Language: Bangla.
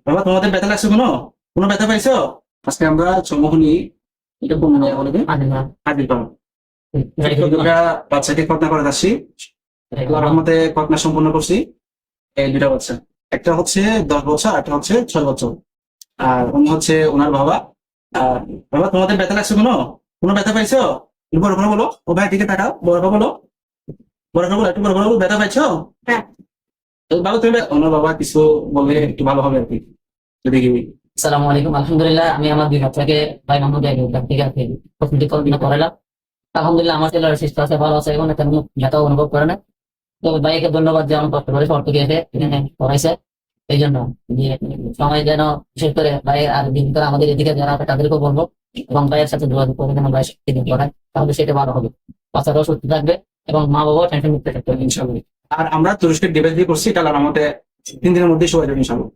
বাবা তোমাদের ব্যথা লাগছে কোনো ব্যথা পাইছো? আজকে আমরা চৌমুহনী এটা কোন বলে হাজির পাবো আমরা বাচ্চাকে খতনা করে যাচ্ছি। আল্লাহর রহমতে খতনা সম্পূর্ণ করছি। এই দুইটা বাচ্চা, একটা হচ্ছে 10 বছর, একটা হচ্ছে 6 বছর। আর উনি হচ্ছে ওনার বাবা। আর বাবা তোমাদের ব্যথা লাগছে কোনো ব্যথা পাইছো? একটু বড় করে বলো। ও ভাই দিকে তাকাও, বড় করে বলো, বড় করে বলো, একটু বড় করে বলো। ব্যথা পাইছো? হ্যাঁ। তো বাবা তুমি ওনার বাবা কিছু বললে একটু ভালো হবে আর কি, যদি কি। আসসালামু আলাইকুম। আলহামদুলিল্লাহ, আমি আমার দুই বাচ্চাকে ভাই মোহাম্মদ থেকে প্রথমটি কল্পনা করালাম। আলহামদুলিল্লাহ, আমার ছেলেরা সুস্থ আছে, ভালো আছে, এবং তেমন ব্যথা অনুভব করে না। তো ভাইকে ধন্যবাদ যে আমার কষ্ট করে শহর থেকে এসে এখানে পড়াইছে। এই জন্য যে সময় যেন বিশেষ করে ভাই আর দিন করে আমাদের এদিকে যারা আছে তাদেরকেও বলবো, এবং ভাইয়ের সাথে যোগাযোগ করে যেন ভাই দিন পড়ায়, তাহলে সেটা ভালো হবে। বাচ্চারাও সুস্থ থাকবে এবং মা বাবাও টেনশন মুক্ত থাকবে ইনশাআল্লাহ। আর আমরা তুরস্কের ডিভাইস দিয়ে করছি, এটা আল্লাহর রহমতে 3 দিনের মধ্যেই সবাই যাবে ইনশাআল্লাহ।